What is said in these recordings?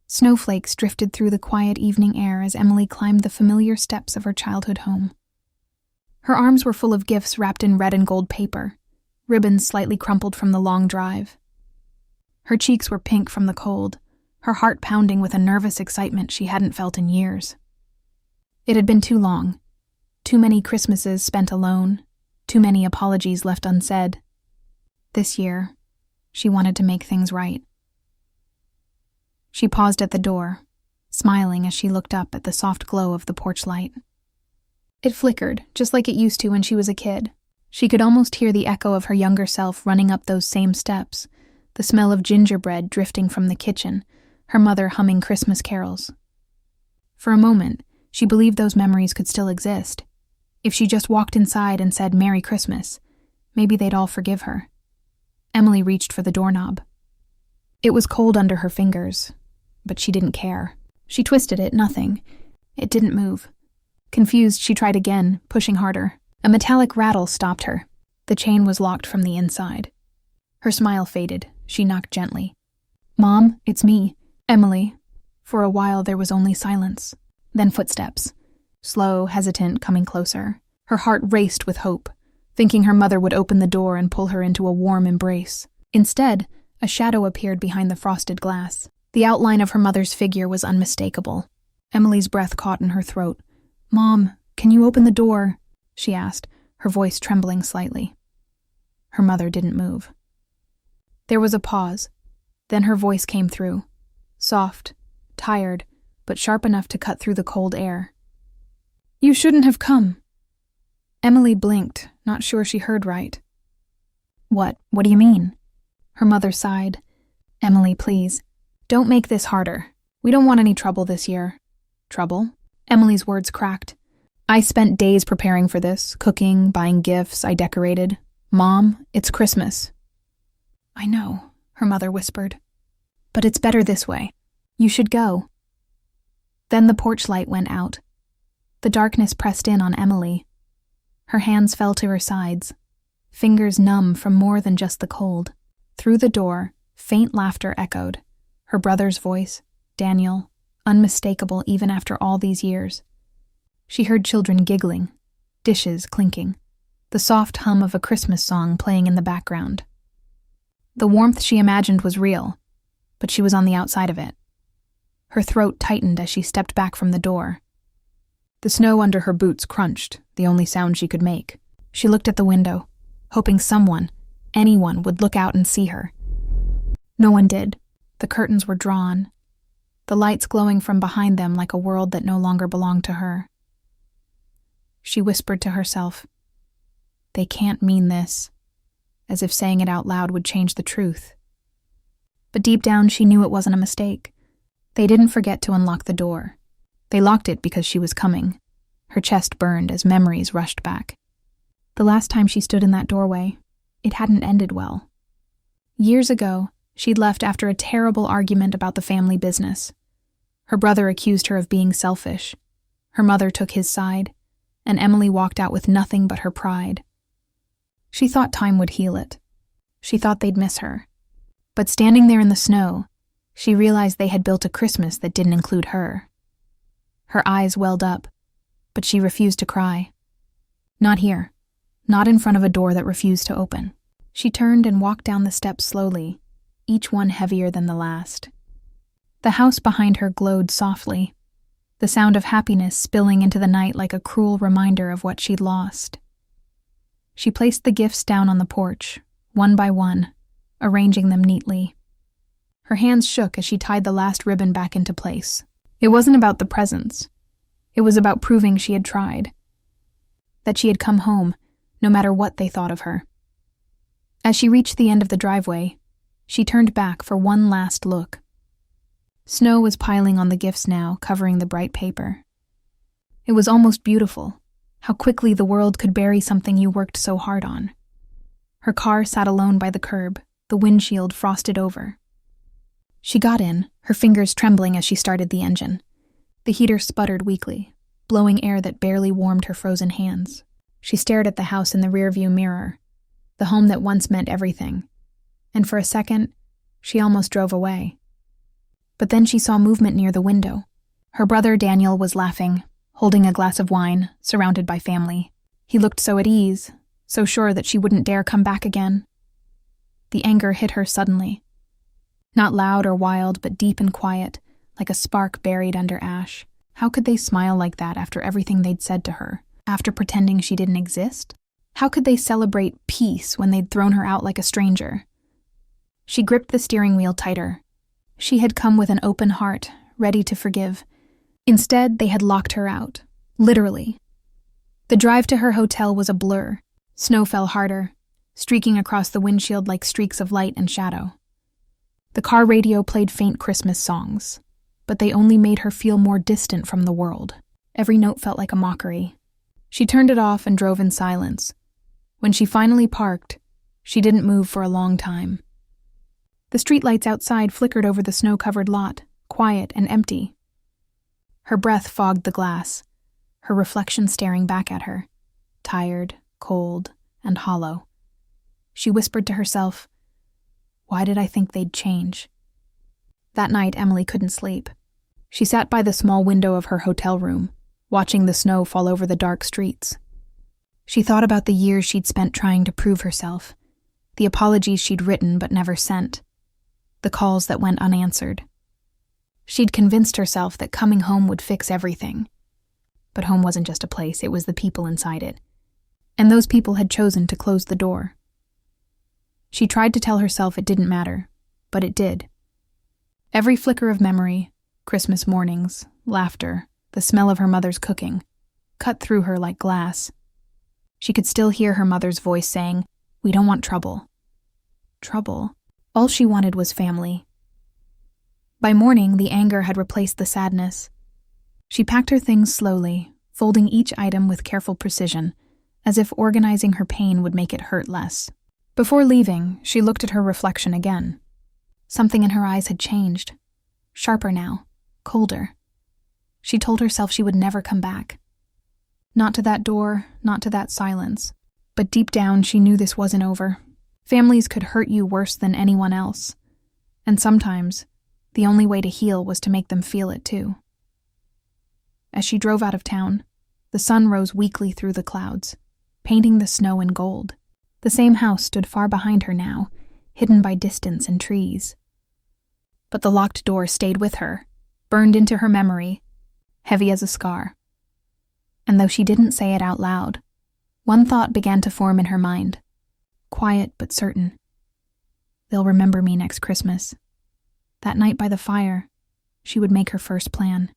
Snowflakes drifted through the quiet evening air as Emily climbed the familiar steps of her childhood home. Her arms were full of gifts wrapped in red and gold paper, ribbons slightly crumpled from the long drive. Her cheeks were pink from the cold, her heart pounding with a nervous excitement she hadn't felt in years. It had been too long. Too many Christmases spent alone, too many apologies left unsaid. This year, she wanted to make things right. She paused at the door, smiling as she looked up at the soft glow of the porch light. It flickered, just like it used to when she was a kid. She could almost hear the echo of her younger self running up those same steps, the smell of gingerbread drifting from the kitchen, her mother humming Christmas carols. For a moment, she believed those memories could still exist. If she just walked inside and said Merry Christmas, maybe they'd all forgive her. Emily reached for the doorknob. It was cold under her fingers, but she didn't care. She twisted it, nothing. It didn't move. Confused, she tried again, pushing harder. A metallic rattle stopped her. The chain was locked from the inside. Her smile faded. She knocked gently. "Mom, it's me, Emily." For a while there was only silence. Then footsteps. Slow, hesitant, coming closer. Her heart raced with hope, thinking her mother would open the door and pull her into a warm embrace. Instead, a shadow appeared behind the frosted glass. The outline of her mother's figure was unmistakable. Emily's breath caught in her throat. "Mom, can you open the door?" she asked, her voice trembling slightly. Her mother didn't move. There was a pause. Then her voice came through. Soft, tired, but sharp enough to cut through the cold air. "You shouldn't have come." Emily blinked, not sure she heard right. What do you mean?" Her mother sighed. "Emily, please. Don't make this harder. We don't want any trouble this year." "Trouble?" Emily's words cracked. "I spent days preparing for this, cooking, buying gifts, I decorated. Mom, it's Christmas." "I know," her mother whispered. "But it's better this way. You should go." Then the porch light went out. The darkness pressed in on Emily. Her hands fell to her sides, fingers numb from more than just the cold. Through the door, faint laughter echoed. Her brother's voice, Daniel, unmistakable even after all these years. She heard children giggling, dishes clinking, the soft hum of a Christmas song playing in the background. The warmth she imagined was real, but she was on the outside of it. Her throat tightened as she stepped back from the door. The snow under her boots crunched, the only sound she could make. She looked at the window, hoping someone, anyone, would look out and see her. No one did. The curtains were drawn, the lights glowing from behind them like a world that no longer belonged to her. She whispered to herself, "They can't mean this," as if saying it out loud would change the truth. But deep down she knew it wasn't a mistake. They didn't forget to unlock the door. They locked it because she was coming. Her chest burned as memories rushed back. The last time she stood in that doorway, it hadn't ended well. Years ago, she'd left after a terrible argument about the family business. Her brother accused her of being selfish. Her mother took his side, and Emily walked out with nothing but her pride. She thought time would heal it. She thought they'd miss her. But standing there in the snow, she realized they had built a Christmas that didn't include her. Her eyes welled up, but she refused to cry. Not here. Not in front of a door that refused to open. She turned and walked down the steps slowly, each one heavier than the last. The house behind her glowed softly, the sound of happiness spilling into the night like a cruel reminder of what she'd lost. She placed the gifts down on the porch, one by one, arranging them neatly. Her hands shook as she tied the last ribbon back into place. It wasn't about the presents. It was about proving she had tried. That she had come home, no matter what they thought of her. As she reached the end of the driveway, she turned back for one last look. Snow was piling on the gifts now, covering the bright paper. It was almost beautiful, how quickly the world could bury something you worked so hard on. Her car sat alone by the curb, the windshield frosted over. She got in, her fingers trembling as she started the engine. The heater sputtered weakly, blowing air that barely warmed her frozen hands. She stared at the house in the rearview mirror, the home that once meant everything. And for a second, she almost drove away. But then she saw movement near the window. Her brother Daniel was laughing, holding a glass of wine, surrounded by family. He looked so at ease, so sure that she wouldn't dare come back again. The anger hit her suddenly. Not loud or wild, but deep and quiet, like a spark buried under ash. How could they smile like that after everything they'd said to her, after pretending she didn't exist? How could they celebrate peace when they'd thrown her out like a stranger? She gripped the steering wheel tighter. She had come with an open heart, ready to forgive. Instead, they had locked her out. Literally. The drive to her hotel was a blur. Snow fell harder, streaking across the windshield like streaks of light and shadow. The car radio played faint Christmas songs, but they only made her feel more distant from the world. Every note felt like a mockery. She turned it off and drove in silence. When she finally parked, she didn't move for a long time. The streetlights outside flickered over the snow-covered lot, quiet and empty. Her breath fogged the glass, her reflection staring back at her, tired, cold, and hollow. She whispered to herself, "Why did I think they'd change?" That night, Emily couldn't sleep. She sat by the small window of her hotel room, watching the snow fall over the dark streets. She thought about the years she'd spent trying to prove herself, the apologies she'd written but never sent, the calls that went unanswered. She'd convinced herself that coming home would fix everything. But home wasn't just a place, it was the people inside it. And those people had chosen to close the door. She tried to tell herself it didn't matter, but it did. Every flicker of memory, Christmas mornings, laughter, the smell of her mother's cooking, cut through her like glass. She could still hear her mother's voice saying, "We don't want trouble." Trouble? All she wanted was family. By morning, the anger had replaced the sadness. She packed her things slowly, folding each item with careful precision, as if organizing her pain would make it hurt less. Before leaving, she looked at her reflection again. Something in her eyes had changed. Sharper now, colder. She told herself she would never come back. Not to that door, not to that silence. But deep down, she knew this wasn't over. Families could hurt you worse than anyone else. And sometimes, the only way to heal was to make them feel it too. As she drove out of town, the sun rose weakly through the clouds, painting the snow in gold. The same house stood far behind her now, hidden by distance and trees. But the locked door stayed with her, burned into her memory, heavy as a scar. And though she didn't say it out loud, one thought began to form in her mind, quiet but certain. They'll remember me next Christmas. That night by the fire, she would make her first plan.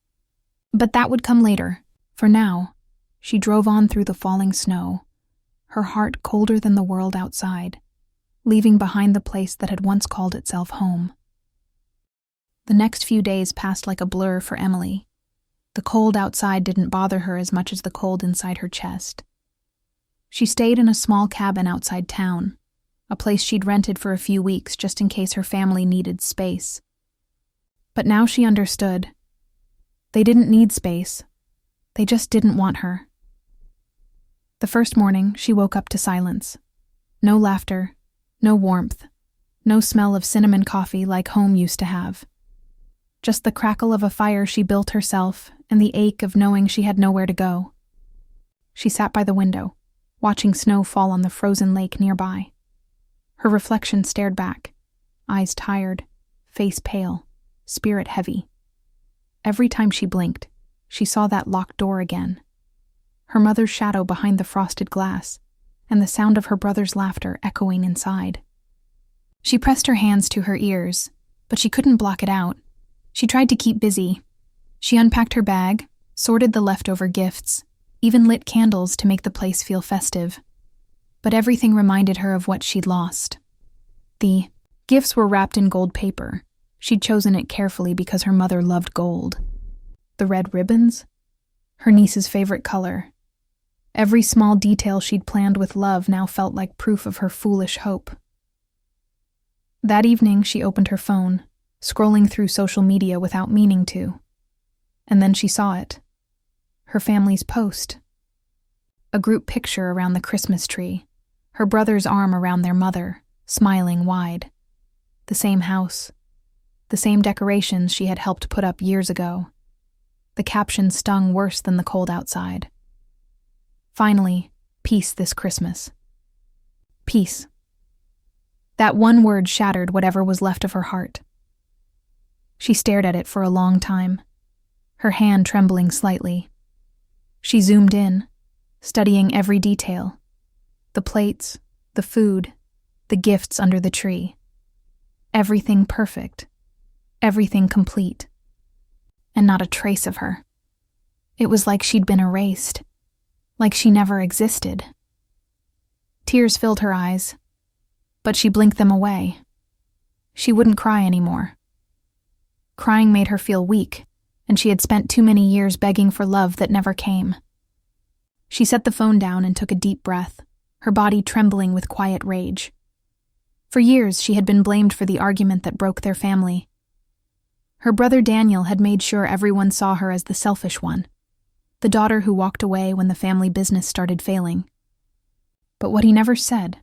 But that would come later. For now, she drove on through the falling snow, her heart colder than the world outside, leaving behind the place that had once called itself home. The next few days passed like a blur for Emily. The cold outside didn't bother her as much as the cold inside her chest. She stayed in a small cabin outside town, a place she'd rented for a few weeks just in case her family needed space. But now she understood. They didn't need space. They just didn't want her. The first morning, she woke up to silence. No laughter, no warmth, no smell of cinnamon coffee like home used to have. Just the crackle of a fire she built herself and the ache of knowing she had nowhere to go. She sat by the window, watching snow fall on the frozen lake nearby. Her reflection stared back, eyes tired, face pale, spirit heavy. Every time she blinked, she saw that locked door again. Her mother's shadow behind the frosted glass, and the sound of her brother's laughter echoing inside. She pressed her hands to her ears, but she couldn't block it out. She tried to keep busy. She unpacked her bag, sorted the leftover gifts, even lit candles to make the place feel festive. But everything reminded her of what she'd lost. The gifts were wrapped in gold paper. She'd chosen it carefully because her mother loved gold. The red ribbons? Her niece's favorite color. Every small detail she'd planned with love now felt like proof of her foolish hope. That evening, she opened her phone, scrolling through social media without meaning to. And then she saw it. Her family's post. A group picture around the Christmas tree, her brother's arm around their mother, smiling wide. The same house. the same decorations she had helped put up years ago. The caption stung worse than the cold outside. Finally, peace this Christmas. Peace. That one word shattered whatever was left of her heart. She stared at it for a long time, her hand trembling slightly. She zoomed in, studying every detail. The plates, the food, the gifts under the tree. Everything perfect. Everything complete. And not a trace of her. It was like she'd been erased. Like she never existed. Tears filled her eyes, but she blinked them away. She wouldn't cry anymore. Crying made her feel weak, and she had spent too many years begging for love that never came. She set the phone down and took a deep breath, her body trembling with quiet rage. For years, she had been blamed for the argument that broke their family. Her brother Daniel had made sure everyone saw her as the selfish one, the daughter who walked away when the family business started failing. But what he never said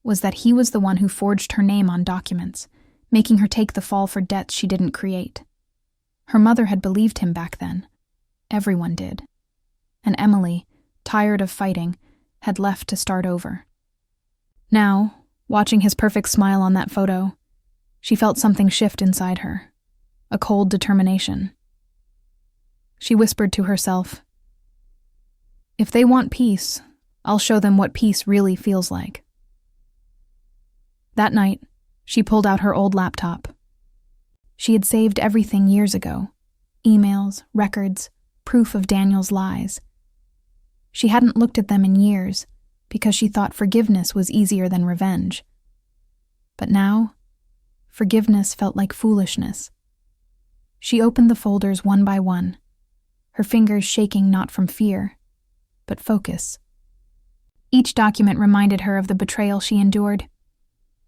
was that he was the one who forged her name on documents, making her take the fall for debts she didn't create. Her mother had believed him back then. Everyone did. And Emily, tired of fighting, had left to start over. Now, watching his perfect smile on that photo, she felt something shift inside her, a cold determination. She whispered to herself, "If they want peace, I'll show them what peace really feels like." That night, she pulled out her old laptop. She had saved everything years ago, emails, records, proof of Daniel's lies. She hadn't looked at them in years because she thought forgiveness was easier than revenge. But now, forgiveness felt like foolishness. She opened the folders one by one, her fingers shaking not from fear, but focus. Each document reminded her of the betrayal she endured.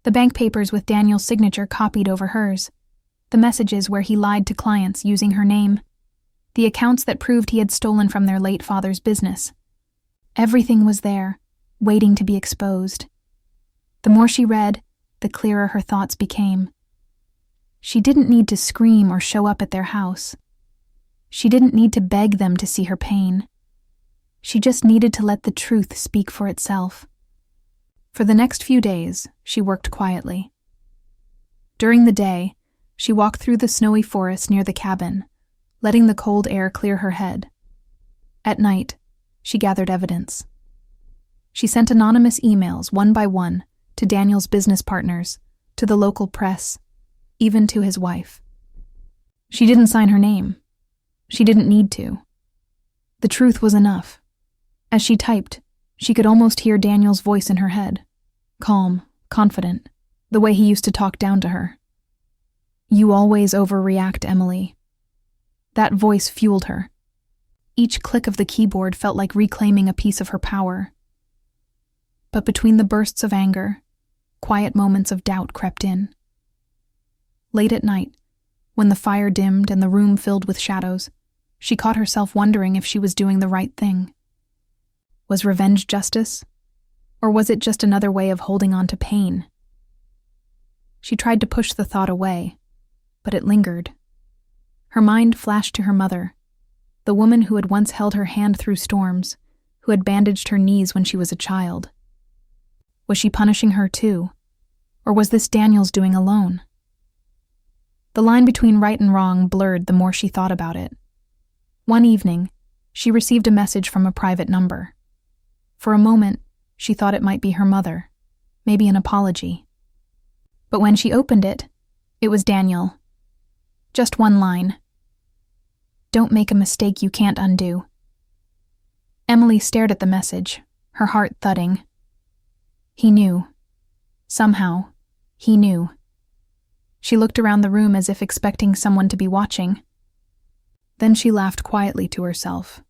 The bank papers with Daniel's signature copied over hers, the messages where he lied to clients using her name, the accounts that proved he had stolen from their late father's business. Everything was there, waiting to be exposed. The more she read, the clearer her thoughts became. She didn't need to scream or show up at their house. She didn't need to beg them to see her pain. She just needed to let the truth speak for itself. For the next few days, she worked quietly. During the day, she walked through the snowy forest near the cabin, letting the cold air clear her head. At night, she gathered evidence. She sent anonymous emails one by one to Daniel's business partners, to the local press, even to his wife. She didn't sign her name. She didn't need to. The truth was enough. As she typed, she could almost hear Daniel's voice in her head, calm, confident, the way he used to talk down to her. "You always overreact, Emily." That voice fueled her. Each click of the keyboard felt like reclaiming a piece of her power. But between the bursts of anger, quiet moments of doubt crept in. Late at night, when the fire dimmed and the room filled with shadows, she caught herself wondering if she was doing the right thing. Was revenge justice? Or was it just another way of holding on to pain? She tried to push the thought away, but it lingered. Her mind flashed to her mother, the woman who had once held her hand through storms, who had bandaged her knees when she was a child. Was she punishing her too? Or was this Daniel's doing alone? The line between right and wrong blurred the more she thought about it. One evening, she received a message from a private number. For a moment, she thought it might be her mother, maybe an apology. But when she opened it, it was Daniel. Just one line. "Don't make a mistake you can't undo." Emily stared at the message, her heart thudding. He knew. Somehow, he knew. She looked around the room as if expecting someone to be watching. Then she laughed quietly to herself.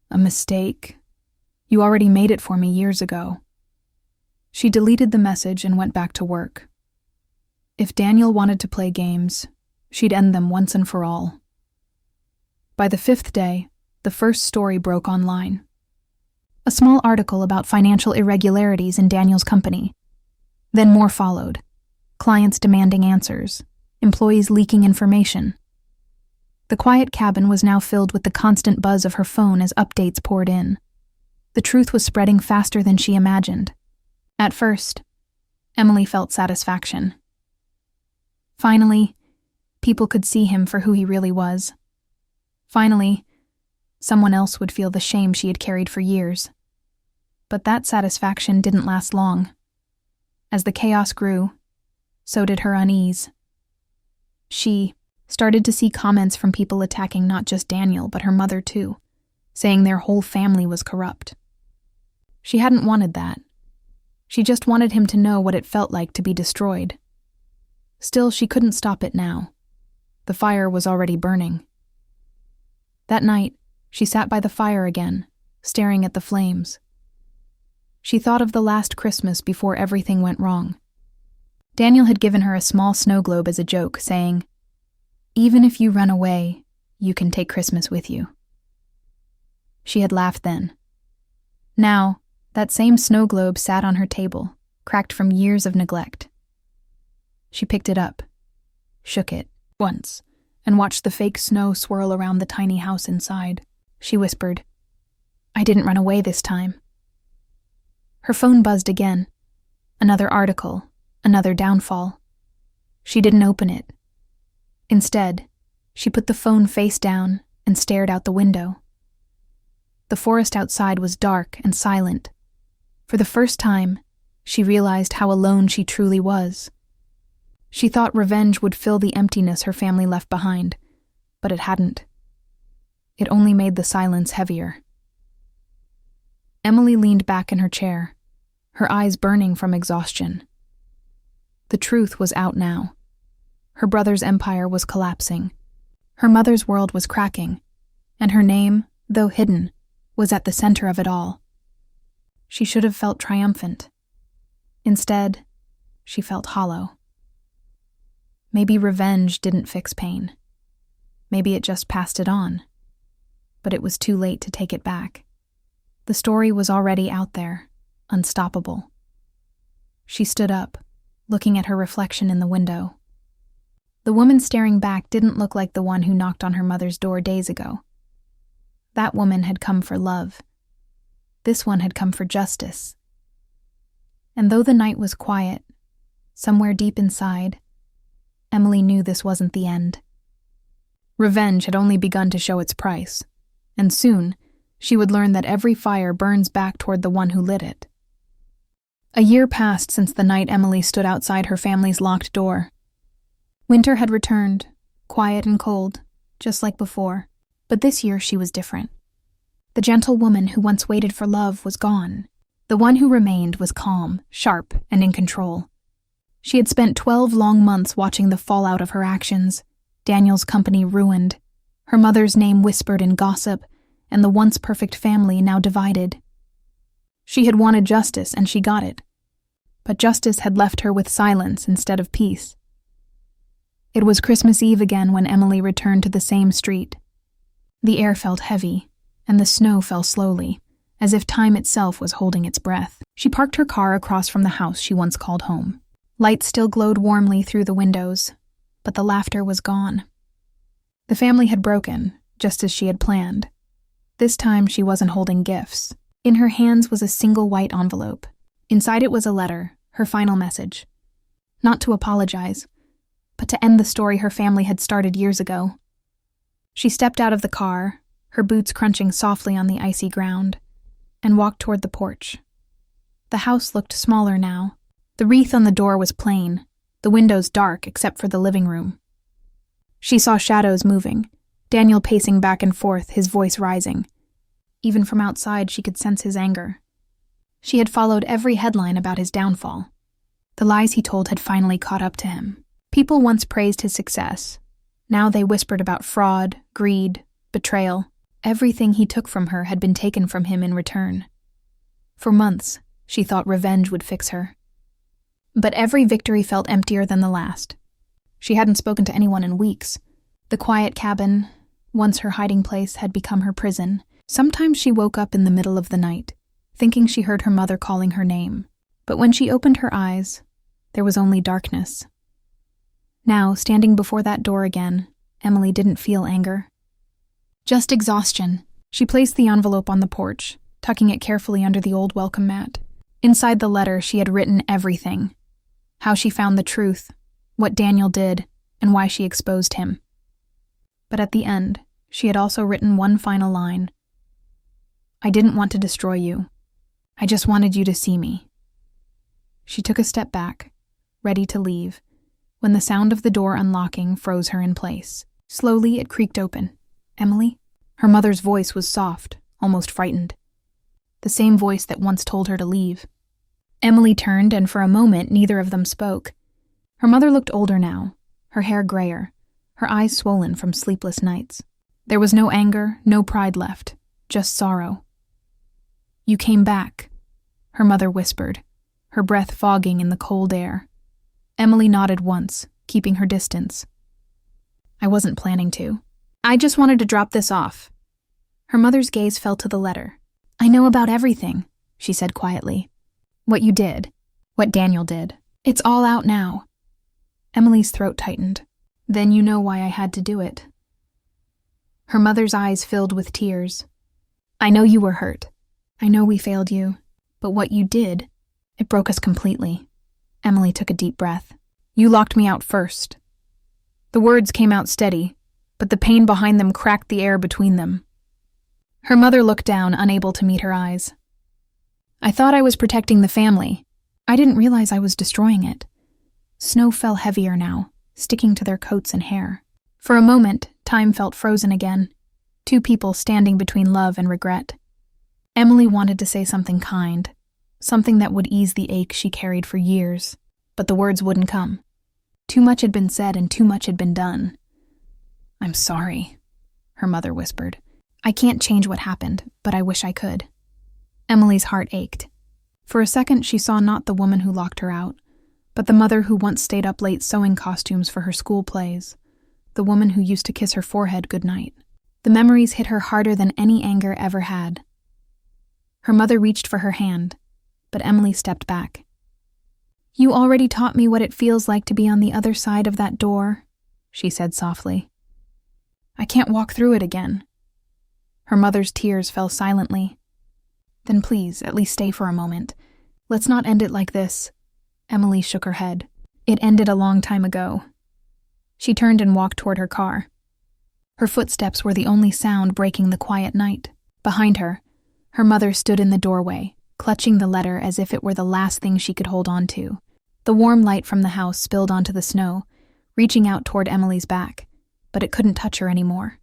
"A mistake? You already made it for me years ago." She deleted the message and went back to work. If Daniel wanted to play games, she'd end them once and for all. By the 5th day, the first story broke online. A small article about financial irregularities in Daniel's company. Then more followed. Clients demanding answers, employees leaking information. The quiet cabin was now filled with the constant buzz of her phone as updates poured in. The truth was spreading faster than she imagined. At first, Emily felt satisfaction. Finally, people could see him for who he really was. Finally, someone else would feel the shame she had carried for years. But that satisfaction didn't last long. As the chaos grew, so did her unease. She started to see comments from people attacking not just Daniel, but her mother too, saying their whole family was corrupt. She hadn't wanted that. She just wanted him to know what it felt like to be destroyed. Still, she couldn't stop it now. The fire was already burning. That night, she sat by the fire again, staring at the flames. She thought of the last Christmas before everything went wrong. Daniel had given her a small snow globe as a joke, saying, "Even if you run away, you can take Christmas with you." She had laughed then. Now, that same snow globe sat on her table, cracked from years of neglect. She picked it up, shook it once, and watched the fake snow swirl around the tiny house inside. She whispered, "I didn't run away this time." Her phone buzzed again. Another article, another downfall. She didn't open it. Instead, she put the phone face down and stared out the window. The forest outside was dark and silent. For the first time, she realized how alone she truly was. She thought revenge would fill the emptiness her family left behind, but it hadn't. It only made the silence heavier. Emily leaned back in her chair, her eyes burning from exhaustion. The truth was out now. Her brother's empire was collapsing. Her mother's world was cracking, and her name, though hidden, was at the center of it all. She should have felt triumphant. Instead, she felt hollow. Maybe revenge didn't fix pain. Maybe it just passed it on. But it was too late to take it back. The story was already out there, unstoppable. She stood up, looking at her reflection in the window. The woman staring back didn't look like the one who knocked on her mother's door days ago. That woman had come for love. This one had come for justice. And though the night was quiet, somewhere deep inside, Emily knew this wasn't the end. Revenge had only begun to show its price, and soon she would learn that every fire burns back toward the one who lit it. A year passed since the night Emily stood outside her family's locked door. Winter had returned, quiet and cold, just like before, but this year she was different. The gentle woman who once waited for love was gone. The one who remained was calm, sharp, and in control. She had spent 12 long months watching the fallout of her actions, Daniel's company ruined, her mother's name whispered in gossip, and the once perfect family now divided. She had wanted justice, and she got it. But justice had left her with silence instead of peace. It was Christmas Eve again when Emily returned to the same street. The air felt heavy, and the snow fell slowly, as if time itself was holding its breath. She parked her car across from the house she once called home. Lights still glowed warmly through the windows, but the laughter was gone. The family had broken, just as she had planned. This time she wasn't holding gifts. In her hands was a single white envelope. Inside it was a letter, her final message. Not to apologize, but to end the story her family had started years ago. She stepped out of the car, her boots crunching softly on the icy ground, and walked toward the porch. The house looked smaller now. The wreath on the door was plain, the windows dark except for the living room. She saw shadows moving, Daniel pacing back and forth, his voice rising. Even from outside, she could sense his anger. She had followed every headline about his downfall. The lies he told had finally caught up to him. People once praised his success. Now they whispered about fraud, greed, betrayal. Everything he took from her had been taken from him in return. For months, she thought revenge would fix her. But every victory felt emptier than the last. She hadn't spoken to anyone in weeks. The quiet cabin, once her hiding place, had become her prison. Sometimes she woke up in the middle of the night, thinking she heard her mother calling her name. But when she opened her eyes, there was only darkness. Now, standing before that door again, Emily didn't feel anger. Just exhaustion. She placed the envelope on the porch, tucking it carefully under the old welcome mat. Inside the letter, she had written everything. How she found the truth, what Daniel did, and why she exposed him. But at the end, she had also written one final line. I didn't want to destroy you. I just wanted you to see me. She took a step back, ready to leave, when the sound of the door unlocking froze her in place. Slowly, it creaked open. Emily? Her mother's voice was soft, almost frightened. The same voice that once told her to leave. Emily turned, and for a moment, neither of them spoke. Her mother looked older now, her hair grayer, her eyes swollen from sleepless nights. There was no anger, no pride left, just sorrow. You came back, her mother whispered, her breath fogging in the cold air. Emily nodded once, keeping her distance. I wasn't planning to. I just wanted to drop this off. Her mother's gaze fell to the letter. I know about everything, she said quietly. What you did, what Daniel did. It's all out now. Emily's throat tightened. Then you know why I had to do it. Her mother's eyes filled with tears. I know you were hurt. I know we failed you. But what you did, it broke us completely. Emily took a deep breath. You locked me out first. The words came out steady, but the pain behind them cracked the air between them. Her mother looked down, unable to meet her eyes. I thought I was protecting the family. I didn't realize I was destroying it. Snow fell heavier now, sticking to their coats and hair. For a moment, time felt frozen again. Two people standing between love and regret. Emily wanted to say something kind, something that would ease the ache she carried for years, but the words wouldn't come. Too much had been said and too much had been done. I'm sorry, her mother whispered. I can't change what happened, but I wish I could. Emily's heart ached. For a second, she saw not the woman who locked her out, but the mother who once stayed up late sewing costumes for her school plays, the woman who used to kiss her forehead goodnight. The memories hit her harder than any anger ever had. Her mother reached for her hand, but Emily stepped back. You already taught me what it feels like to be on the other side of that door, she said softly. I can't walk through it again. Her mother's tears fell silently. Then please, at least stay for a moment. Let's not end it like this. Emily shook her head. It ended a long time ago. She turned and walked toward her car. Her footsteps were the only sound breaking the quiet night. Behind her, her mother stood in the doorway, clutching the letter as if it were the last thing she could hold on to. The warm light from the house spilled onto the snow, reaching out toward Emily's back, but it couldn't touch her anymore.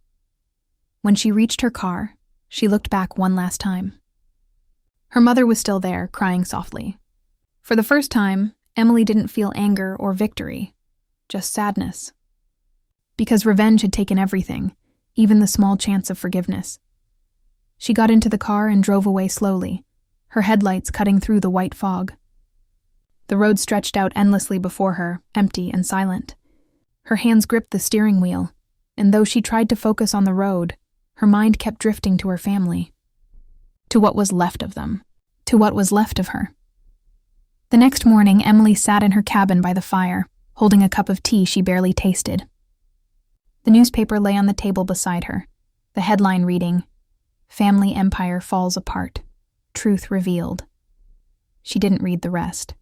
When she reached her car, she looked back one last time. Her mother was still there, crying softly. For the first time, Emily didn't feel anger or victory, just sadness. Because revenge had taken everything, even the small chance of forgiveness. She got into the car and drove away slowly, her headlights cutting through the white fog. The road stretched out endlessly before her, empty and silent. Her hands gripped the steering wheel, and though she tried to focus on the road, her mind kept drifting to her family. To what was left of them. To what was left of her. The next morning, Emily sat in her cabin by the fire, holding a cup of tea she barely tasted. The newspaper lay on the table beside her, the headline reading, Family Empire Falls Apart. Truth Revealed. She didn't read the rest.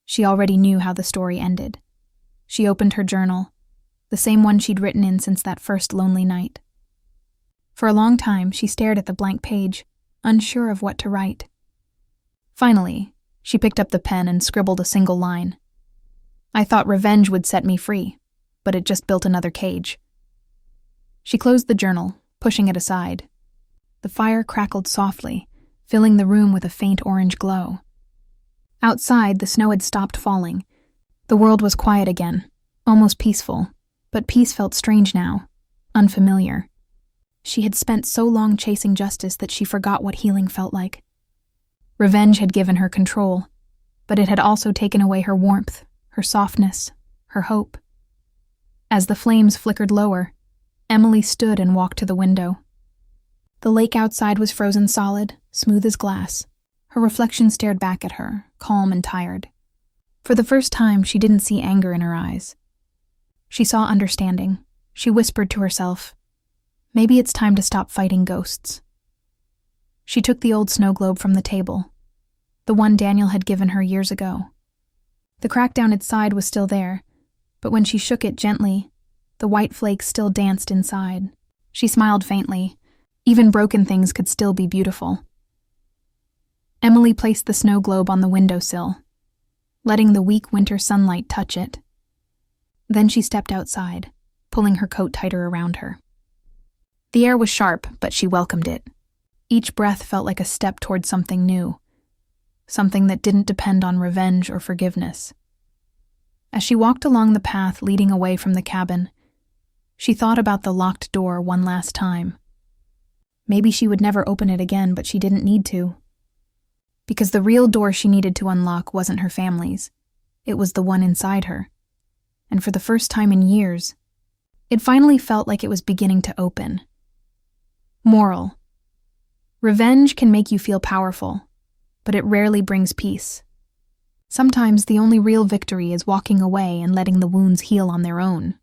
She already knew how the story ended. She opened her journal, the same one she'd written in since that first lonely night. For a long time, she stared at the blank page, unsure of what to write. Finally, she picked up the pen and scribbled a single line. I thought revenge would set me free, but it just built another cage. She closed the journal, pushing it aside. The fire crackled softly, filling the room with a faint orange glow. Outside, the snow had stopped falling. The world was quiet again, almost peaceful, but peace felt strange now, unfamiliar. She had spent so long chasing justice that she forgot what healing felt like. Revenge had given her control, but it had also taken away her warmth, her softness, her hope. As the flames flickered lower, Emily stood and walked to the window. The lake outside was frozen solid, smooth as glass. Her reflection stared back at her, calm and tired. For the first time, she didn't see anger in her eyes. She saw understanding. She whispered to herself, maybe it's time to stop fighting ghosts. She took the old snow globe from the table, the one Daniel had given her years ago. The crack down its side was still there, but when she shook it gently, the white flakes still danced inside. She smiled faintly. Even broken things could still be beautiful. Emily placed the snow globe on the windowsill, letting the weak winter sunlight touch it. Then she stepped outside, pulling her coat tighter around her. The air was sharp, but she welcomed it. Each breath felt like a step toward something new, something that didn't depend on revenge or forgiveness. As she walked along the path leading away from the cabin, she thought about the locked door one last time. Maybe she would never open it again, but she didn't need to. Because the real door she needed to unlock wasn't her family's. It was the one inside her. And for the first time in years, it finally felt like it was beginning to open. Moral: revenge can make you feel powerful, but it rarely brings peace. Sometimes the only real victory is walking away and letting the wounds heal on their own.